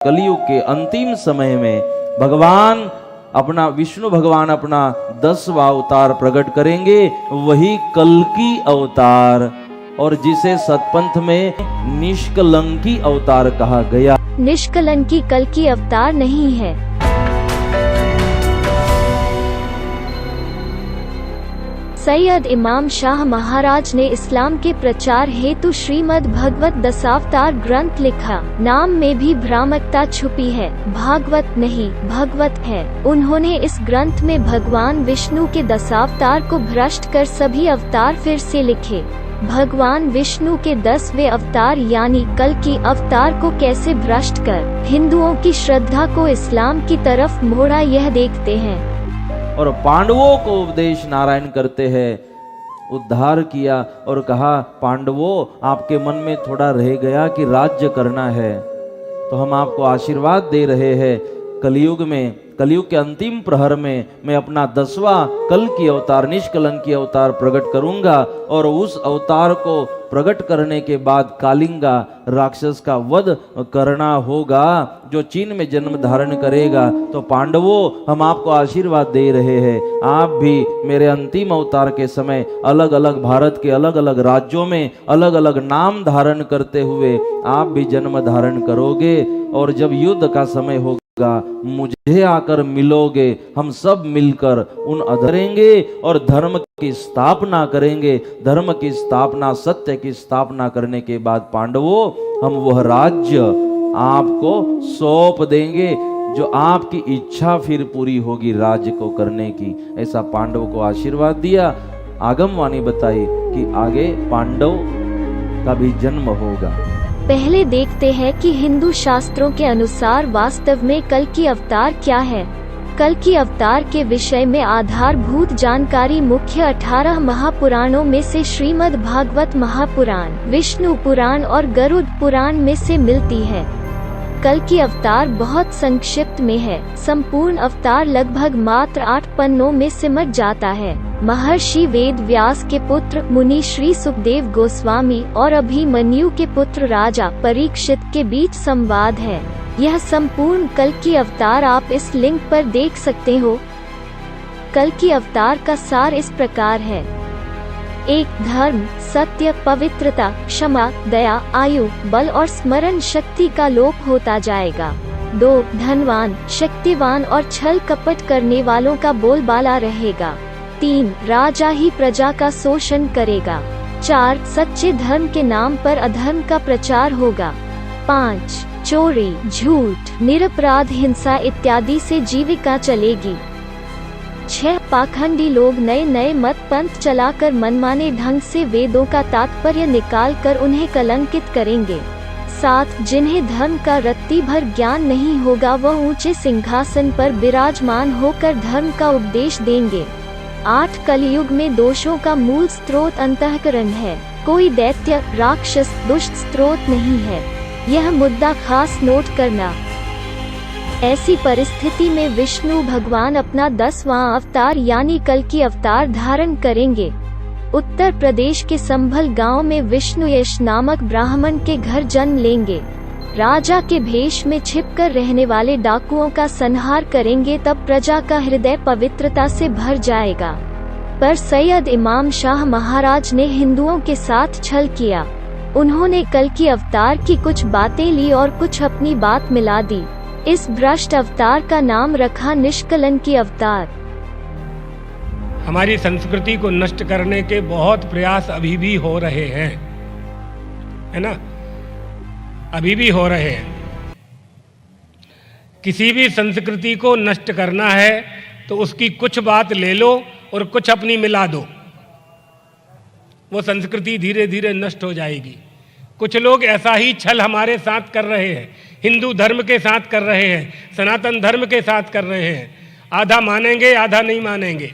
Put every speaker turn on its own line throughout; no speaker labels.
कलयुग के अंतिम समय में भगवान अपना विष्णु भगवान अपना 10वां अवतार प्रकट करेंगे, वही कल्कि अवतार, और जिसे सतपंथ में निष्कलंकी अवतार कहा गया।
निष्कलंकी कल्कि अवतार नहीं है। सैयद इमाम शाह महाराज ने इस्लाम के प्रचार हेतु श्रीमद् भागवत दशावतार ग्रंथ लिखा। नाम में भी भ्रामकता छुपी है, भागवत नहीं भगवत है। उन्होंने इस ग्रंथ में भगवान विष्णु के दशावतार को भ्रष्ट कर सभी अवतार फिर से लिखे। भगवान विष्णु के 10वें अवतार यानी कल्कि अवतार को कैसे भ्रष्ट कर हिंदुओं की श्रद्धा को इस्लाम की तरफ मोड़ा, यह देखते हैं।
और पांडवों को उपदेश नारायण करते हैं, उद्धार किया और कहा, पांडवों आपके मन में थोड़ा रह गया कि राज्य करना है, तो हम आपको आशीर्वाद दे रहे हैं। कलयुग में, कलयुग के अंतिम प्रहर में मैं अपना 10वां कल्कि अवतार निष्कलंकी अवतार प्रकट करूंगा, और उस अवतार को प्रकट करने के बाद कालिंगा राक्षस का वध करना होगा, जो चीन में जन्म धारण करेगा। तो पांडवों हम आपको आशीर्वाद दे रहे हैं, आप भी मेरे अंतिम अवतार के समय अलग अलग भारत के अलग अलग राज्यों में अलग अलग नाम धारण करते हुए आप भी जन्म धारण करोगे, और जब युद्ध का समय होगा मुझे आकर मिलोगे, हम सब मिलकर उन अधरेंगे और धर्म की स्थापना करेंगे। धर्म की स्थापना, सत्य की स्थापना करने के बाद पांडवों हम वह राज्य आपको सौंप देंगे जो आपकी इच्छा फिर पूरी होगी राज्य को करने की। ऐसा पांडव को आशीर्वाद दिया। आगमवाणी बताई कि आगे पांडव का भी जन्म होगा।
पहले देखते हैं कि हिंदू शास्त्रों के अनुसार वास्तव में कल्कि अवतार क्या है। कल्कि अवतार के विषय में आधारभूत जानकारी मुख्य 18 महापुराणों में से श्रीमद् भागवत महापुराण, विष्णु पुराण और गरुड़ पुराण में से मिलती है। कल्कि अवतार बहुत संक्षिप्त में है। संपूर्ण अवतार लगभग मात्र 8 पन्नों में सिमट जाता है। महर्षि वेद व्यास के पुत्र मुनि श्री सुखदेव गोस्वामी और अभिमन्यु के पुत्र राजा परीक्षित के बीच संवाद है। यह संपूर्ण कल्कि अवतार आप इस लिंक पर देख सकते हो। कल्कि अवतार का सार इस प्रकार है: 1. धर्म, सत्य, पवित्रता, क्षमा, दया, आयु, बल और स्मरण शक्ति का लोप होता जाएगा। 2. धनवान, शक्तिवान और छल कपट करने वालों का बोलबाला रहेगा। 3. राजा ही प्रजा का शोषण करेगा। 4. सच्चे धर्म के नाम पर अधर्म का प्रचार होगा। 5. चोरी, झूठ, निरपराध हिंसा इत्यादि से जीविका चलेगी। 6. पाखंडी लोग नए नए मत पंथ चलाकर मनमाने ढंग से वेदों का तात्पर्य निकालकर उन्हें कलंकित करेंगे। 7. जिन्हें धर्म का रत्ती भर ज्ञान नहीं होगा वह ऊंचे सिंहासन पर विराजमान होकर धर्म का उपदेश देंगे। 8. कलयुग में दोषों का मूल स्रोत अंतःकरण है, कोई दैत्य, राक्षस, दुष्ट स्रोत नहीं है। यह मुद्दा खास नोट करना। ऐसी परिस्थिति में विष्णु भगवान अपना 10वां अवतार यानी कल्कि अवतार धारण करेंगे। उत्तर प्रदेश के संभल गांव में विष्णु यश नामक ब्राह्मण के घर जन्म लेंगे। राजा के भेष में छिपकर रहने वाले डाकुओं का संहार करेंगे, तब प्रजा का हृदय पवित्रता से भर जाएगा। पर सैयद इमाम शाह महाराज ने हिंदुओं के साथ छल किया। उन्होंने कल्कि अवतार की कुछ बातें ली और कुछ अपनी बात मिला दी। इस भ्रष्ट अवतार का नाम रखा निष्कलंकी अवतार।
हमारी संस्कृति को नष्ट करने के बहुत प्रयास अभी भी हो रहे हैं, है ना, अभी भी हो रहे हैं। किसी भी संस्कृति को नष्ट करना है तो उसकी कुछ बात ले लो और कुछ अपनी मिला दो, वो संस्कृति धीरे धीरे नष्ट हो जाएगी। कुछ लोग ऐसा ही छल हमारे साथ कर रहे हैं, हिंदू धर्म के साथ कर रहे हैं, सनातन धर्म के साथ कर रहे हैं। आधा मानेंगे आधा नहीं मानेंगे,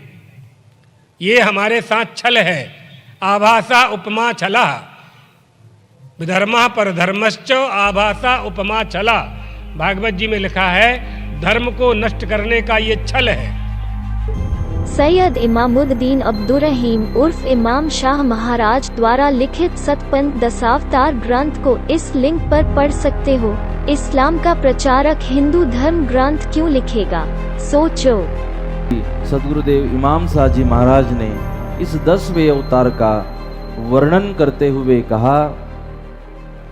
ये हमारे साथ छल है। आभासा उपमा छला, विधर्मा पर धर्मश्च आभासा उपमा छला। भागवत जी में लिखा है, धर्म को नष्ट करने का ये छल है।
सैयद इमामुद्दीन अब्दुर्रहीम उर्फ इमाम शाह महाराज द्वारा लिखित सतपंथ दशावतार ग्रंथ को इस लिंक पर पढ़ सकते हो। इस्लाम का प्रचारक हिंदू धर्म ग्रंथ क्यों लिखेगा? सोचो।
सदगुरुदेव इमाम साहब जी महाराज ने इस 10वें अवतार का वर्णन करते हुए कहा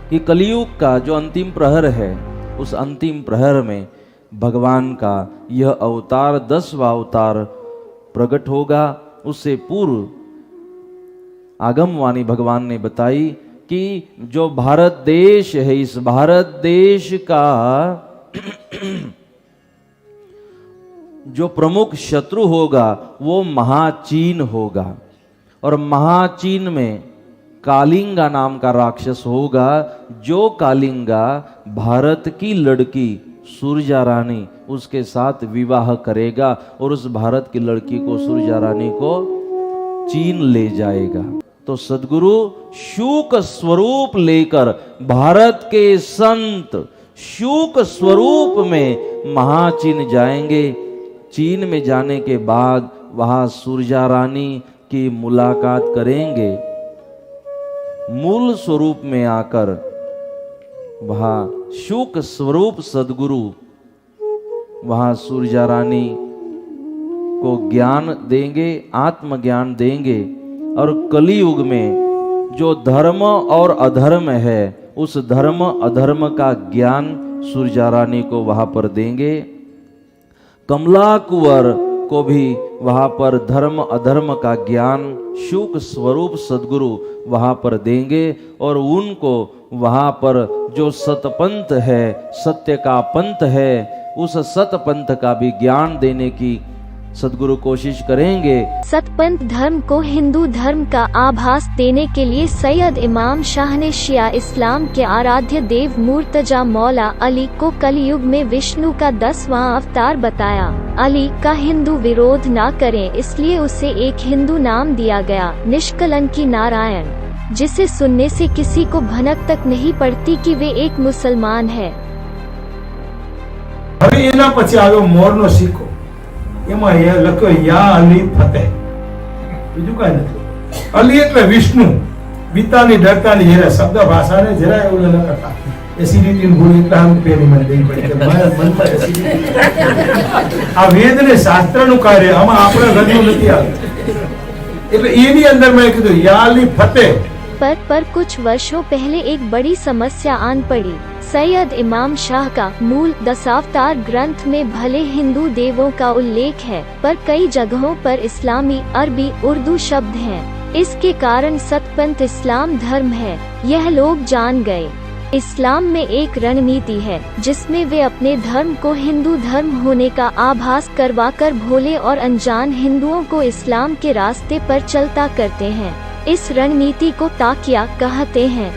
कि कलयुग का जो अंतिम प्रहर है, उस अंतिम प्रहर में भगवान का यह अवतार 10वां अवतार प्रकट होगा। उससे पूर्व आगमवाणी भगवान ने बताई कि जो भारत देश है, इस भारत देश का जो प्रमुख शत्रु होगा वो महाचीन होगा, और महाचीन में कालिंगा नाम का राक्षस होगा, जो कालिंगा भारत की लड़की सूरजा रानी उसके साथ विवाह करेगा और उस भारत की लड़की को, सूरजा रानी को चीन ले जाएगा। तो सदगुरु शूक स्वरूप लेकर भारत के संत शूक स्वरूप में महाचीन जाएंगे। चीन में जाने के बाद वहां सूरजा रानी की मुलाकात करेंगे। मूल स्वरूप में आकर वहां शूक स्वरूप सदगुरु वहां सूरजा रानी को ज्ञान देंगे, आत्मज्ञान देंगे, और कलियुग में जो धर्म और अधर्म है उस धर्म अधर्म का ज्ञान सूरजा रानी को वहां पर देंगे। कमला कुंवर को भी वहां पर धर्म अधर्म का ज्ञान शूक स्वरूप सदगुरु वहां पर देंगे, और उनको वहां पर जो सतपंथ है, सत्य का पंथ है, उस सतपंथ का भी ज्ञान देने की सदगुरु कोशिश करेंगे।
सतपंथ धर्म को हिंदू धर्म का आभास देने के लिए सैयद इमाम शाह ने शिया इस्लाम के आराध्य देव मुर्तजा मौला अली को कलयुग में विष्णु का 10वां अवतार बताया। अली का हिंदू विरोध न करें, इसलिए उसे एक हिंदू नाम दिया गया, निष्कलंकी नारायण, जिसे सुनने से किसी को भनक तक नहीं पड़ती कि वे एक मुसलमान है।
હવે એના પછી આવ્યો મોરનો સિક્કો, એમાં એ લખ્યો યા અલી ફતેહ, બીજું કાંઈ નથી. અલી એટલે વિષ્ણુ, બીતાની ડરતાની જરા શબ્દ ભાષાને જરા એવું ન કરતા. એસિડિટીની ગોળી એટલે આમ પેલી મને દેવી પડી કે મારા મનમાં એસિડિટી. આ વેદને શાસ્ત્રનું કાર્ય, આમાં આપણે ગણ્યું નથી આવતું. એટલે એની અંદર મેં કીધું યા અલી ફતેહ.
पर कुछ वर्षों पहले एक बड़ी समस्या आन पड़ी। सैयद इमाम शाह का मूल दशावतार ग्रंथ में भले हिंदू देवों का उल्लेख है, पर कई जगहों पर इस्लामी, अरबी, उर्दू शब्द हैं। इसके कारण सतपंथ इस्लाम धर्म है, यह लोग जान गए। इस्लाम में एक रणनीति है जिसमें वे अपने धर्म को हिंदू धर्म होने का आभास करवाकर भोले और अनजान हिंदुओं को इस्लाम के रास्ते पर चलता करते हैं। इस रणनीति को ताकिया कहते हैं।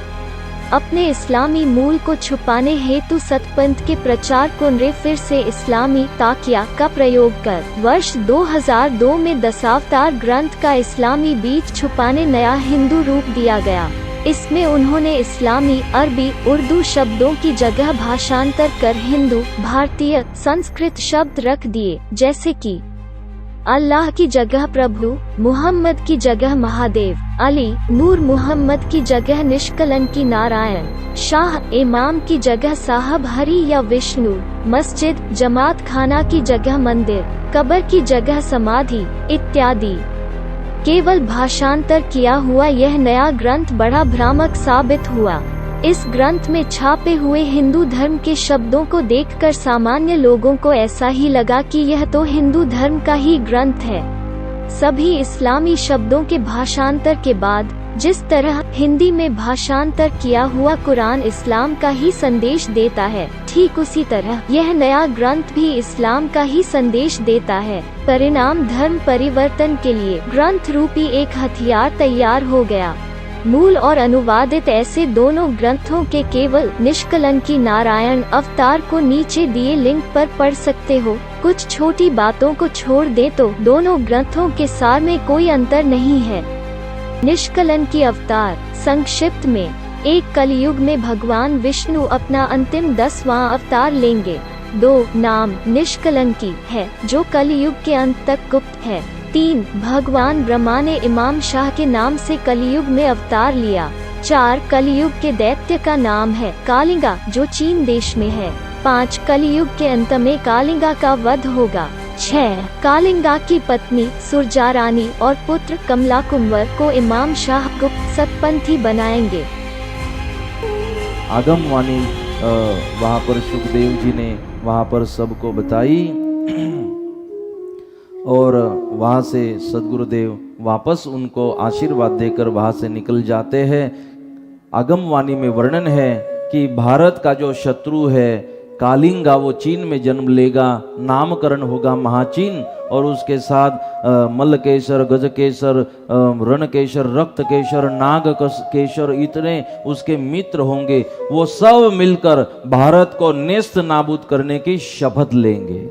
अपने इस्लामी मूल को छुपाने हेतु सतपंथ के प्रचारकों ने फिर से इस्लामी ताकिया का प्रयोग कर वर्ष 2002 में दशावतार ग्रंथ का इस्लामी बीज छुपाने नया हिंदू रूप दिया गया। इसमें उन्होंने इस्लामी, अरबी, उर्दू शब्दों की जगह भाषांतर कर हिंदू, भारतीय, संस्कृत शब्द रख दिए, जैसे कि अल्लाह की जगह प्रभु, मुहम्मद की जगह महादेव, अली, नूर मोहम्मद की जगह निष्कलंकी नारायण, शाह इमाम की जगह साहब हरि या विष्णु, मस्जिद जमात खाना की जगह मंदिर, कब्र की जगह समाधि इत्यादि। केवल भाषांतर किया हुआ यह नया ग्रंथ बड़ा भ्रामक साबित हुआ। इस ग्रंथ में छापे हुए हिंदू धर्म के शब्दों को देखकर सामान्य लोगों को ऐसा ही लगा कि यह तो हिंदू धर्म का ही ग्रंथ है। सभी इस्लामी शब्दों के भाषांतर के बाद जिस तरह हिंदी में भाषांतर किया हुआ कुरान इस्लाम का ही संदेश देता है, ठीक उसी तरह यह नया ग्रंथ भी इस्लाम का ही संदेश देता है। परिणाम धर्म परिवर्तन के लिए ग्रंथ रूपी एक हथियार तैयार हो गया। मूल और अनुवादित ऐसे दोनों ग्रंथों के केवल निष्कलंकी नारायण अवतार को नीचे दिए लिंक पर पढ़ सकते हो। कुछ छोटी बातों को छोड़ दे तो दोनों ग्रंथों के सार में कोई अंतर नहीं है। निष्कलंकी अवतार संक्षिप्त में, एक कलयुग में भगवान विष्णु अपना अंतिम 10वां अवतार लेंगे। 2 नाम निष्कलंकी है जो कलयुग के अंत तक गुप्त है। 3 भगवान ब्रह्मा ने इमाम शाह के नाम से कलयुग में अवतार लिया। 4. कलियुग के दैत्य का नाम है कालिंगा, जो चीन देश में है। 5. कलियुग के अंत में कालिंगा का वध होगा। 6. कालिंगा की पत्नी सुरजा रानी और पुत्र कमला कुंवर को इमाम शाह गुप्त सतपंथी बनाएंगे।
आगम वाणी वहाँ पर सुखदेव जी ने वहाँ पर सबको बताई और वहाँ से सद्गुरुदेव वापस उनको आशीर्वाद देकर वहाँ से निकल जाते हैं। आगम वाणी में वर्णन है कि भारत का जो शत्रु है कालिंगा, वो चीन में जन्म लेगा, नामकरण होगा महाचीन, और उसके साथ मल्लकेशर, गजकेशर, रणकेशर, रक्तकेशर, नागकेशर, इतने उसके मित्र होंगे। वो सब मिलकर भारत को नेस्त नाबूद करने की शपथ लेंगे।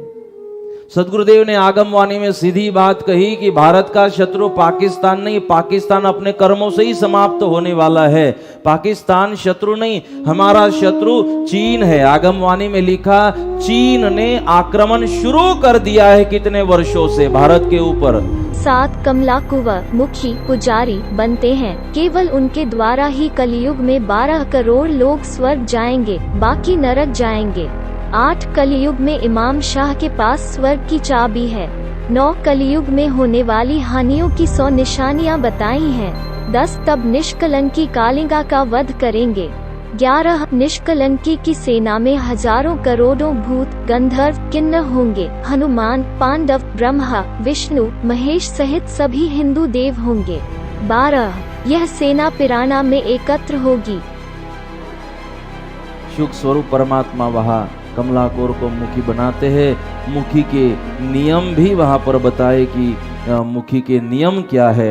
सदगुरुदेव ने आगम वाणी में सीधी बात कही कि भारत का शत्रु पाकिस्तान नहीं, पाकिस्तान अपने कर्मों से ही समाप्त होने वाला है। पाकिस्तान शत्रु नहीं, हमारा शत्रु चीन है। आगम वाणी में लिखा, चीन ने आक्रमण शुरू कर दिया है कितने वर्षों से भारत के ऊपर।
7. कमला कुंवर मुखी पुजारी बनते हैं। केवल उनके द्वारा ही कलयुग में 12 करोड़ लोग स्वर्ग जाएंगे, बाकी नरक जाएंगे। 8. कलियुग में इमाम शाह के पास स्वर्ग की चाबी है। 9. कलियुग में होने वाली हानियों की 100 निशानियां बताई हैं। 10. तब निष्कलंकी कालिंगा का वध करेंगे। 11. निष्कलंकी की सेना में हजारों करोड़ों भूत, गंधर्व, किन्नर होंगे। हनुमान, पांडव, ब्रह्मा, विष्णु, महेश सहित सभी हिंदू देव होंगे। 12. यह सेना पिराना में एकत्र होगी।
सुख स्वरूप परमात्मा वहाँ कमला कौर को मुखी बनाते हैं। मुखी के नियम भी वहां पर बताए कि मुखी के नियम क्या है।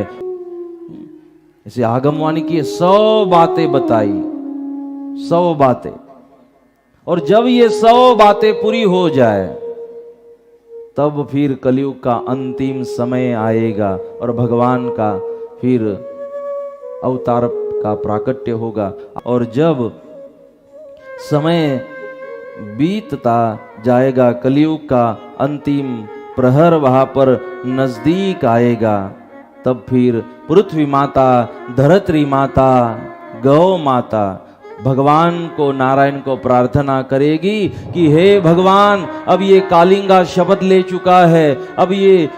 इसे आगमवाणी की 100 बातें बताई, 100 बातें। और जब ये 100 बातें पूरी हो जाए तब फिर कलयुग का अंतिम समय आएगा और भगवान का फिर अवतार का प्राकट्य होगा। और जब समय बीतता जाएगा, कलयुग का अंतिम प्रहर वहां पर नजदीक आएगा, तब फिर पृथ्वी माता, धरत्री माता, गौ माता भगवान को, नारायण को प्रार्थना करेगी कि हे भगवान, अब ये कालिंगा शपथ ले चुका है, अब ये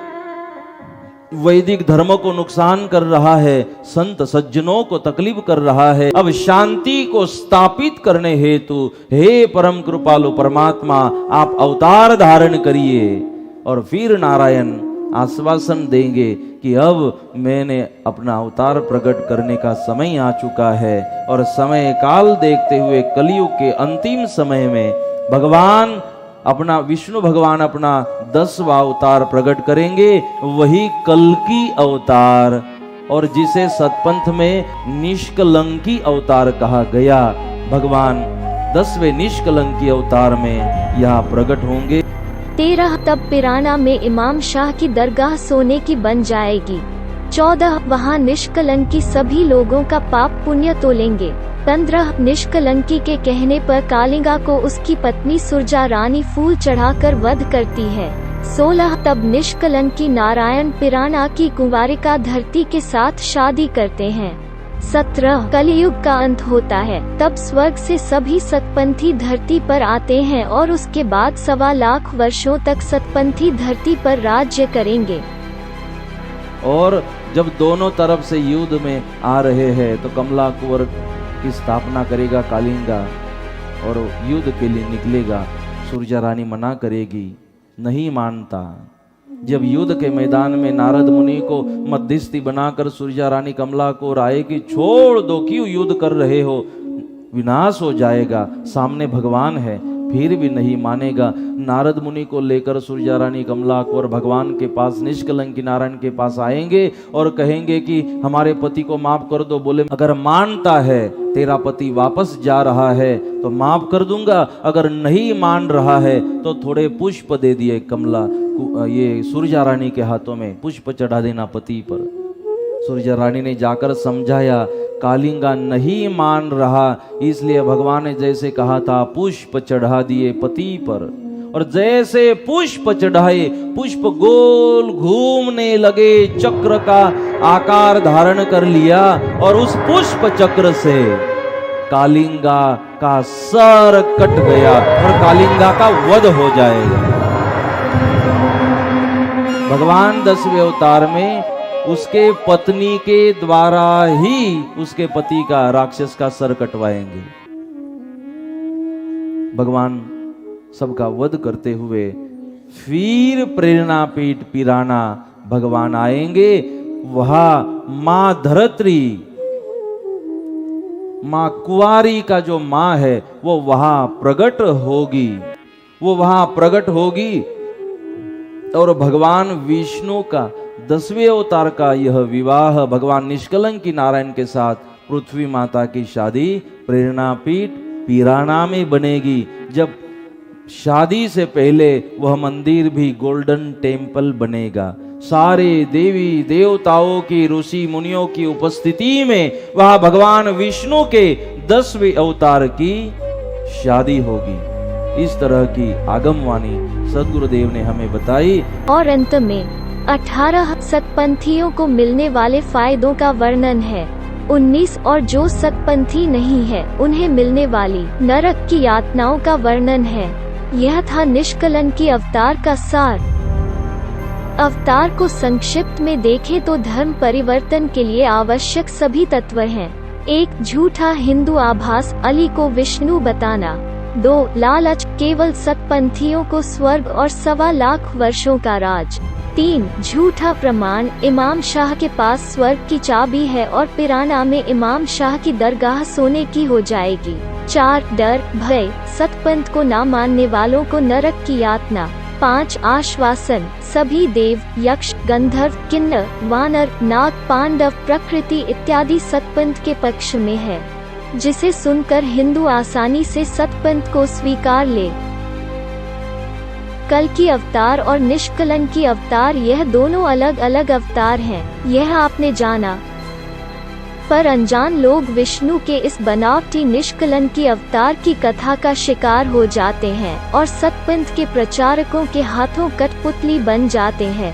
वैदिक धर्म को नुकसान कर रहा है, संत सज्जनों को तकलीफ कर रहा है, अब शांति को स्थापित करने हेतु हे परम कृपालु परमात्मा आप अवतार धारण करिए। और फिर नारायण आश्वासन देंगे कि अब मैंने अपना अवतार प्रकट करने का समय आ चुका है। और समय काल देखते हुए कलयुग के अंतिम समय में भगवान अपना, विष्णु भगवान अपना 10वां अवतार प्रकट करेंगे, वही कल्कि अवतार, और जिसे सतपंथ में निष्कलंकी अवतार कहा गया। भगवान 10वें निष्कलंकी अवतार में यहाँ प्रकट होंगे।
13. तब पिराना में इमाम शाह की दरगाह सोने की बन जाएगी। 14. वहाँ निष्कलंकी सभी लोगों का पाप पुण्य तोलेंगे। 15. निष्कलंकी के कहने पर कालिंगा को उसकी पत्नी सुरजा रानी फूल चढ़ाकर वध करती है। 16. तब निष्कलंकी नारायण पिराना की कुंवारिका धरती के साथ शादी करते हैं। 17. कलियुग का अंत होता है, तब स्वर्ग से सभी सतपंथी धरती पर आते हैं और उसके बाद 1.25 लाख वर्षों तक सतपंथी धरती पर राज्य करेंगे।
और जब दोनों तरफ से युद्ध में आ रहे हैं तो कमला कुंवर की स्थापना करेगा कालिंगा और युद्ध के लिए निकलेगा। सुरजा रानी मना करेगी, नहीं मानता। जब युद्ध के मैदान में नारद मुनि को मध्यस्थी बनाकर सुरजा रानी कमला को राय की छोड़ दो, क्यों युद्ध कर रहे हो, विनाश हो जाएगा, सामने भगवान है, फिर भी नहीं मानेगा। नारद मुनि को लेकर सुरजा रानी कमला को और भगवान के पास, निष्कलंकी नारायण के पास आएंगे और कहेंगे कि हमारे पति को माफ कर दो। बोले अगर मानता है, तेरा पति वापस जा रहा है तो माफ कर दूंगा, अगर नहीं मान रहा है तो थोड़े पुष्प दे दिए कमला, ये सुरजा रानी के हाथों में पुष्प चढ़ा देना पति पर। सुरजा रानी ने जाकर समझाया, कालिंगा नहीं मान रहा, इसलिए भगवान ने जैसे कहा था पुष्प चढ़ा दिए पति पर। और जैसे पुष्प चढ़ाए, पुष्प गोल घूमने लगे, चक्र का आकार धारण कर लिया और उस पुष्प चक्र से कालिंगा का सर कट गया और कालिंगा का वध हो जाएगा। भगवान 10वें अवतार में उसके पत्नी के द्वारा ही उसके पति का, राक्षस का सर कटवाएंगे। भगवान सबका वध करते हुए फिर प्रेरणा पीठ पिराना भगवान आएंगे। वहां मां धरत्री, मां कुंवारी का जो मां है वो वहां प्रकट होगी, वो वहां प्रकट होगी और भगवान विष्णु का 10वें अवतार का यह विवाह भगवान निष्कलंकी नारायण के साथ पृथ्वी माता की शादी प्रेरणा पीठ पिराना में बनेगी। जब शादी से पहले वह मंदिर भी गोल्डन टेम्पल बनेगा। सारे देवी देवताओं की, ऋषि मुनियों की उपस्थिति में वहां भगवान विष्णु के 10वें अवतार की शादी होगी। इस तरह की आगमवाणी सद्गुरुदेव ने हमें बताई।
और अंत में 18 सतपंथियों को मिलने वाले फायदों का वर्णन है। 19 और जो सतपंथी नहीं है उन्हें मिलने वाली नरक की यातनाओं का वर्णन है। यह था निष्कलंकी अवतार का सार। अवतार को संक्षिप्त में देखें तो धर्म परिवर्तन के लिए आवश्यक सभी तत्व हैं। 1. झूठा हिंदू आभास, अली को विष्णु बताना। 2. लालच, केवल सतपंथियों को स्वर्ग और 1.25 लाख वर्षों का राज। 3. झूठा प्रमाण, इमाम शाह के पास स्वर्ग की चाबी है और पिराना में इमाम शाह की दरगाह सोने की हो जाएगी। 4. डर भय, सतपंथ को ना मानने वालों को नरक की यातना। 5. आश्वासन, सभी देव यक्ष गंधर्व किन्नर वानर नाग पांडव प्रकृति इत्यादि सतपंथ के पक्ष में है, जिसे सुनकर हिंदू आसानी से सतपंथ को स्वीकार ले। कल्कि अवतार और निष्कलंकी अवतार यह दोनों अलग अलग अवतार हैं, यह आपने जाना। पर अनजान लोग विष्णु के इस बनावटी निष्कलंकी अवतार की कथा का शिकार हो जाते हैं और सतपंथ के प्रचारकों के हाथों कठपुतली बन जाते हैं।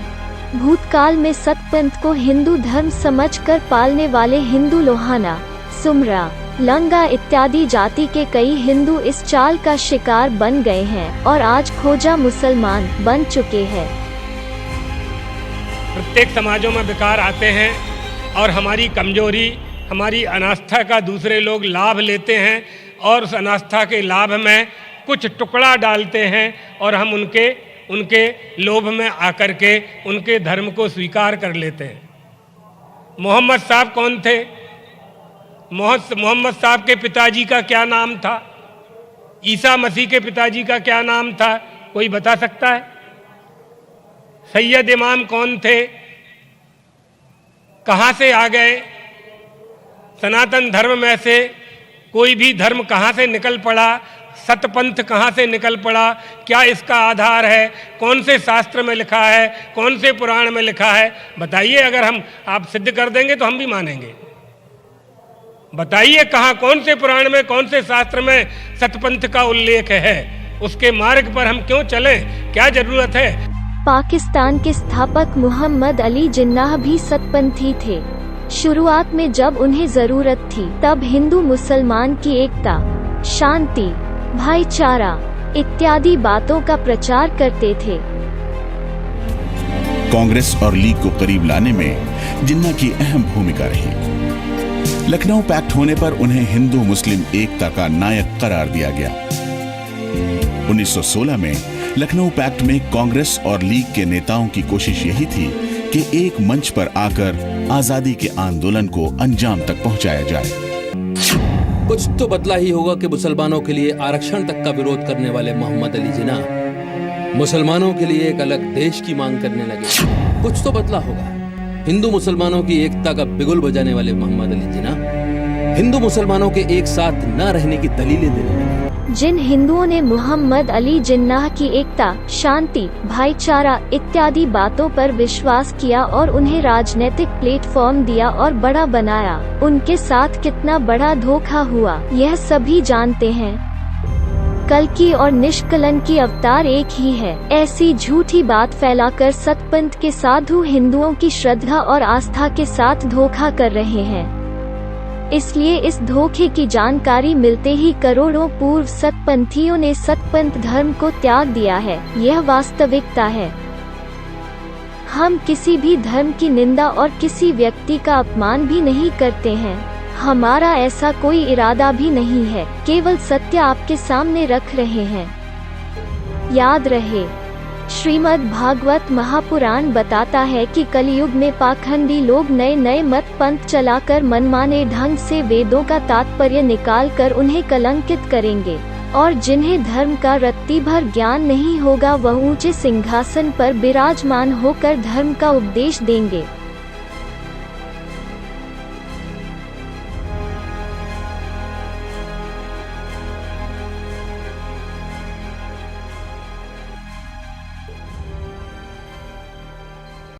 भूतकाल में सतपंथ को हिंदू धर्म समझकर पालने वाले हिंदू लोहाना, सुमरा, लंगा इत्यादि जाति के कई हिंदू इस चाल का शिकार बन गए हैं और आज खोजा मुसलमान बन चुके हैं।
प्रत्येक समाजों में विकार आते हैं और हमारी कमजोरी, हमारी अनास्था का दूसरे लोग लाभ लेते हैं और उस अनास्था के लाभ में कुछ टुकड़ा डालते हैं और हम उनके लोभ में आकर के उनके धर्म को स्वीकार कर लेते हैं। मोहम्मद साहब कौन थे? मोहम्मद साहब के पिताजी का क्या नाम था? ईसा मसीह के पिताजी का क्या नाम था? कोई बता सकता है? सैयद इमाम कौन थे? कहाँ से आ गए? सनातन धर्म में से कोई भी धर्म कहाँ से निकल पड़ा? सतपंथ कहाँ से निकल पड़ा? क्या इसका आधार है? कौन से शास्त्र में लिखा है? कौन से पुराण में लिखा है? बताइए। अगर आप सिद्ध कर देंगे तो हम भी मानेंगे। बताइए कहाँ, कौन से पुराण में, कौन से शास्त्र में सतपंथ का उल्लेख है? उसके मार्ग पर हम क्यों चलें? क्या जरूरत है?
पाकिस्तान के स्थापक मोहम्मद अली जिन्नाह भी सतपंथी थे। शुरुआत में जब उन्हें जरूरत थी तब हिंदू मुसलमान की एकता, शांति, भाईचारा इत्यादि बातों का प्रचार करते थे।
कांग्रेस और लीग को करीब लाने में जिन्ना की अहम भूमिका रही। लखनऊ पैक्ट होने पर उन्हें हिंदू मुस्लिम एकता का नायक करार दिया गया। 1916 में लखनऊ पैक्ट में कांग्रेस और लीग के नेताओं की कोशिश यही थी कि एक मंच पर आकर आजादी के आंदोलन को अंजाम तक पहुंचाया जाए।
कुछ तो बदला ही होगा कि मुसलमानों के लिए आरक्षण तक का विरोध करने वाले मोहम्मद अली जिन्नाह मुसलमानों के लिए एक अलग देश की मांग करने लगे। कुछ तो बदला होगा। हिंदू मुसलमानों की एकता का बिगुल बजाने वाले मोहम्मद अली जिन्नाह हिंदू मुसलमानों के एक साथ न रहने की दलीलें देने लगे।
जिन हिंदुओं ने मोहम्मद अली जिन्नाह की एकता, शांति, भाईचारा इत्यादि बातों पर विश्वास किया और उन्हें राजनीतिक प्लेटफॉर्म दिया और बड़ा बनाया, उनके साथ कितना बड़ा धोखा हुआ यह सभी जानते हैं। कल्कि और निष्कलंकी अवतार एक ही है। ऐसी झूठी बात फैलाकर सतपंथ के साधु हिंदुओं की श्रद्धा और आस्था के साथ धोखा कर रहे हैं। इसलिए इस धोखे की जानकारी मिलते ही करोड़ों पूर्व सतपंथियों ने सतपंथ धर्म को त्याग दिया है। यह वास्तविकता है। हम किसी भी धर्म की निंदा और किसी व्यक्ति का अपमान भी नहीं करते हैं। हमारा ऐसा कोई इरादा भी नहीं है, केवल सत्य आपके सामने रख रहे हैं। याद रहे, श्रीमद् भागवत महापुराण बताता है कि कलयुग में पाखंडी लोग नए नए मत पंथ चलाकर मनमाने ढंग से वेदों का तात्पर्य निकालकर उन्हें कलंकित करेंगे, और जिन्हें धर्म का रत्ती भर ज्ञान नहीं होगा वह ऊंचे सिंहासन पर विराजमान होकर धर्म का उपदेश देंगे।